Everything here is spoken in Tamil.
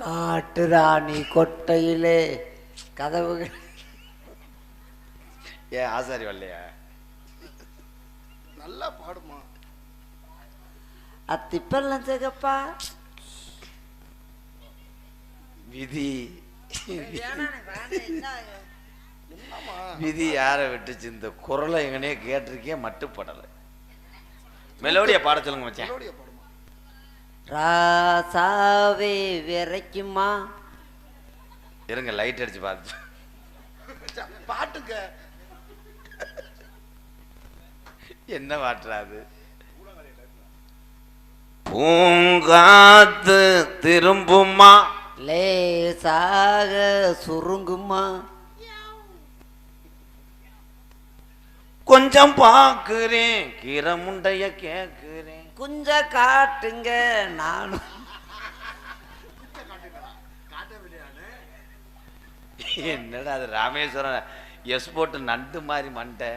காட்டு ராணி கொட்டையிலே கதவுகள். ஏன் ஆசாரி வரலையா? நல்லா பாடுமா. அத்திப்பெல்லாம் சிகப்பா. விதி விதி யாரை விட்டுச்சு? இந்த குரலை எங்கனே கேட்டிருக்கேன், மட்டுப்படலை. மெலோடியா பாட சொல்லுங்க மச்சான். ராசாவே விரைக்குமா. இருங்க லைட் அடிச்சு பார்த்து பாட்டுக்க என்ன மாற்றாது? பூங்காத்து திரும்புமா, லேசாக சுருங்குமா. கொஞ்சம் பாக்குறேன் கீரை முண்டைய கேக்குறேன். குஞ்ச காட்டுங்க நானும். என்னடா அது ராமேஸ்வரம் எஸ் போட்டு நண்டு மாதிரி மண்டை.